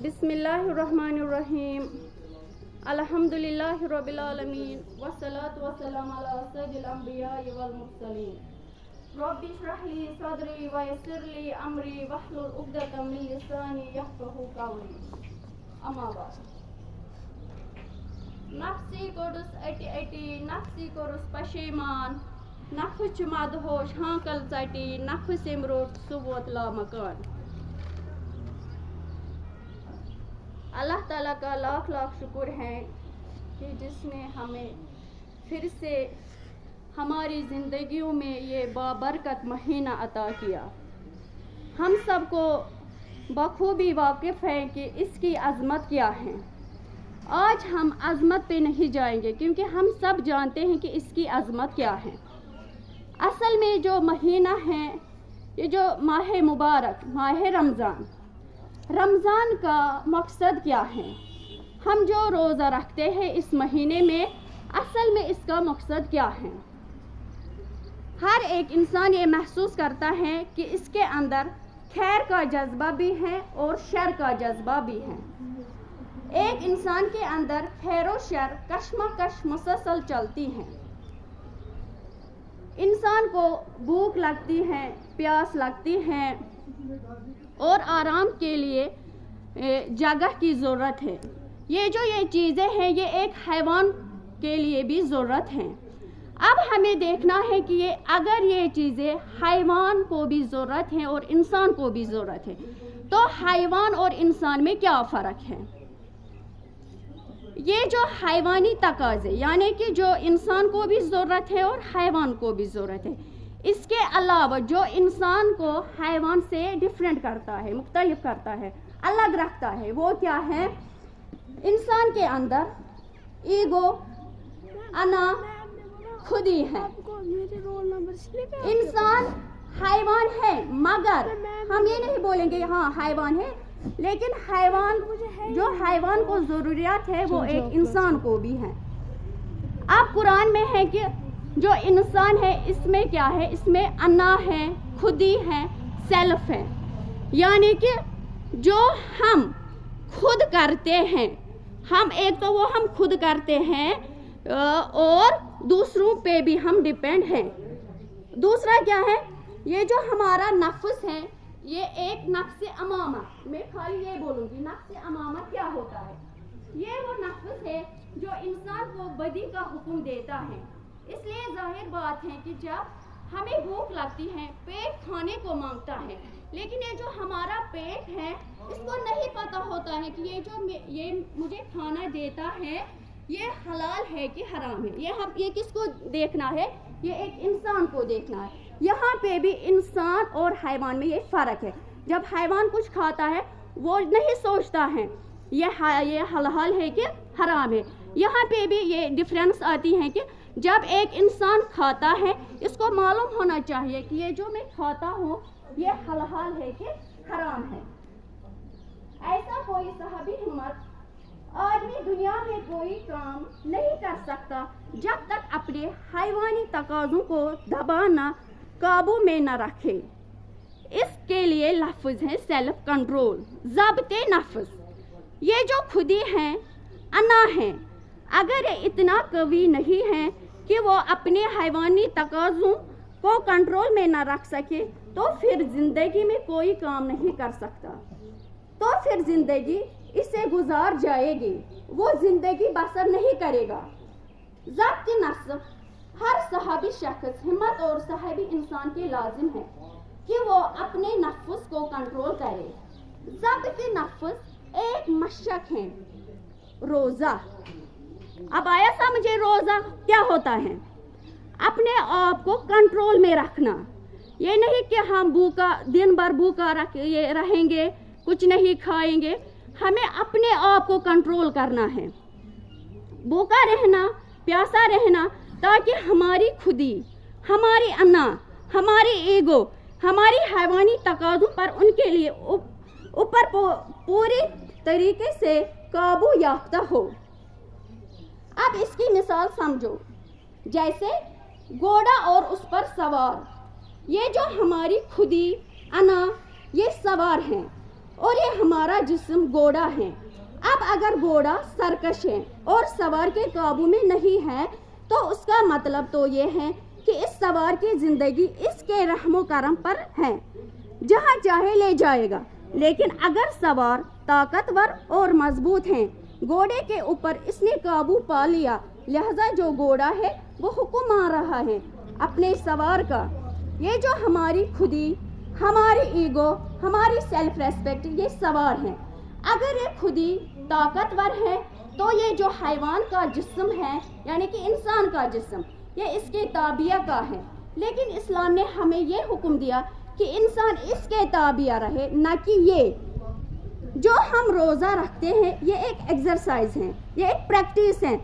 बिस्मिल्लाहिर्रहमानिर्रहीम अल्हम्दुलिल्लाहि रब्बिल आलमीन वस्सलातु वस्सलामु अला सय्यिदिल अंबिया'i वल मुरसलीन रब्बि इश्रह ली सदरी व यस्सिर ली अमरी वहलुल उक़दतम मिन लिसानी यफ़क़हू क़ौली अम्मा बाद नफ्सी कोरुस अटि अटि नफ्सी कोरुस पशेमान नफ्स छु मदहोश हांकल चटी नफ्स इमरोट सुबोत लामकान। अल्लाह ताला का लाख लाख शुक्र है कि जिसने हमें फिर से हमारी ज़िंदगियों में ये बाबरकत महीना अता किया। हम सबको बखूबी वाकिफ़ हैं कि इसकी अज़मत क्या है। आज हम अज़मत पे नहीं जाएंगे क्योंकि हम सब जानते हैं कि इसकी अज़मत क्या है। असल में जो महीना है ये जो माह मुबारक माह रमज़ान का मकसद क्या है। हम जो रोज़ा रखते हैं इस महीने में असल में इसका मकसद क्या है। हर एक इंसान ये महसूस करता है कि इसके अंदर खैर का जज्बा भी है और शर का जज्बा भी है। एक इंसान के अंदर खैर और शर कशमकश मुसलसल चलती हैं। इंसान को भूख लगती है, प्यास लगती है और आराम के लिए जगह की ज़रूरत है। ये चीज़ें हैं ये एक हैवान के लिए भी ज़रूरत हैं। अब हमें देखना है कि अगर ये चीज़ें हैवान को भी ज़रूरत है और इंसान को भी ज़रूरत है तो हैवान और इंसान में क्या फ़र्क है। ये जो हैवानी तकाज़े यानी कि जो इंसान को भी ज़रूरत है और हैवान को भी ज़रूरत है, इसके अलावा जो इंसान को हैवान से डिफरेंट करता है, मुख्तलिफ करता है, अलग रखता है, वो क्या है। इंसान के अंदर ईगो अना खुदी है। इंसान हैवान है मगर हम ये नहीं बोलेंगे हाँ हैवान है, लेकिन हैवान जो हैवान को ज़रूरियात है वो एक इंसान को भी है। अब कुरान में है कि जो इंसान है इसमें क्या है, इसमें अन्ना है, खुदी है, सेल्फ है। यानी कि जो हम खुद करते हैं, हम एक तो वो हम खुद करते हैं और दूसरों पे भी हम डिपेंड हैं। दूसरा क्या है, ये जो हमारा नफ्स है ये एक नफ्स अमामा, मैं खाली ये बोलूँगी नफ्स अमामा क्या होता है। ये वो नफ्स है जो इंसान को बदी का हुक्म देता है। इसलिए जाहिर बात है कि जब हमें भूख लगती है, पेट खाने को मांगता है, लेकिन ये जो हमारा पेट है इसको नहीं पता होता है कि ये मुझे खाना देता है ये हलाल है कि हराम है। ये किसको देखना है, ये एक इंसान को देखना है। यहाँ पे भी इंसान और हैवान में ये फ़र्क है। जब हैवान कुछ खाता है वो नहीं सोचता है ये हलाल है कि हराम है। यहाँ पे भी ये डिफरेंस आती है कि जब एक इंसान खाता है इसको मालूम होना चाहिए कि ये जो मैं खाता हूँ ये हलाल है कि हराम है। ऐसा कोई साहबी हिम्मत आदमी दुनिया में कोई काम नहीं कर सकता जब तक अपने हैवानी तकाज़ों को दबाना काबू में न रखे। इसके लिए लफ्ज़ है सेल्फ कंट्रोल, ज़ब्ते नफ्स। ये जो खुदी हैं अना है, अगर ये इतना कवी नहीं है कि वो अपने हैवानी तकाज़ों को कंट्रोल में न रख सके तो फिर ज़िंदगी में कोई काम नहीं कर सकता, तो फिर ज़िंदगी इसे गुजार जाएगी, वो ज़िंदगी बसर नहीं करेगा। ज़ब्त नफ्स हर सहाबी शख्स हिम्मत और साहिबी इंसान के लाजिम है कि वो अपने नफ्स को कंट्रोल करे। ज़ब्त नफ्स एक मशक है रोज़ा। अब आया समझे रोज़ा क्या होता है, अपने आप को कंट्रोल में रखना। ये नहीं कि हम भूखा दिन भर भूखा रहेंगे, कुछ नहीं खाएंगे। हमें अपने आप को कंट्रोल करना है, भूखा रहना, प्यासा रहना, ताकि हमारी खुदी, हमारी अन्ना, हमारी ईगो, हमारी हैवानी तकाज़ों पर उनके लिए ऊपर पूरी तरीके से काबू याफ्ता हो। अब इसकी मिसाल समझो, जैसे घोड़ा और उस पर सवार। ये जो हमारी खुदी अना ये सवार हैं, اور یہ ہمارا جسم گھوڑا ہے. اب اگر گھوڑا سرکش ہے اور سوار کے قابو میں نہیں ہے تو اس کا مطلب تو یہ ہے کہ اس سوار کی زندگی اس کے رحم و کرم پر ہے، جہاں چاہے لے جائے گا. لیکن اگر سوار طاقتور اور مضبوط ہیں، گھوڑے کے اوپر اس نے قابو پا لیا، لہذا جو گھوڑا ہے وہ حکم مان رہا ہے اپنے سوار کا. یہ جو ہماری خودی، ہماری ایگو، ہماری سیلف ریسپیکٹ، یہ سوار ہیں. اگر یہ خودی طاقتور ہے تو یہ جو حیوان کا جسم ہے یعنی کہ انسان کا جسم، یہ اس کے تابعہ کا ہے. لیکن اسلام نے ہمیں یہ حکم دیا کہ انسان اس کے تابعہ رہے، نہ کہ یہ. جو ہم روزہ رکھتے ہیں یہ ایک ایکسرسائز ہے، یہ ایک پریکٹس ہے.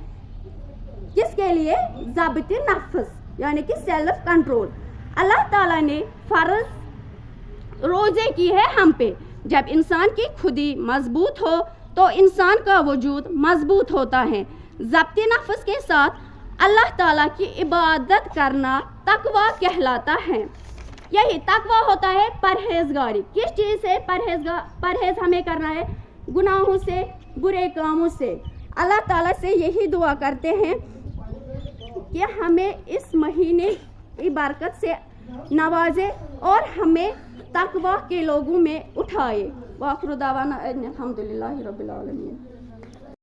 کس کے لیے؟ ضبط نفس یعنی کہ سیلف کنٹرول. اللہ تعالیٰ نے فرض روزے کی ہے ہم پہ. جب انسان کی خودی مضبوط ہو تو انسان کا وجود مضبوط ہوتا ہے. ضبط نفس کے ساتھ اللہ تعالیٰ کی عبادت کرنا تقویٰ کہلاتا ہے. یہی تقویٰ ہوتا ہے پرہیزگاری. کس چیز سے پرہیز ہمیں کرنا ہے؟ گناہوں سے، برے کاموں سے. اللہ تعالیٰ سے یہی دعا کرتے ہیں کہ ہمیں اس مہینے کی برکت سے نوازے اور ہمیں تقویٰ کے لوگوں میں اٹھائے. وآخر دعوانا الحمدللہ رب العالمین.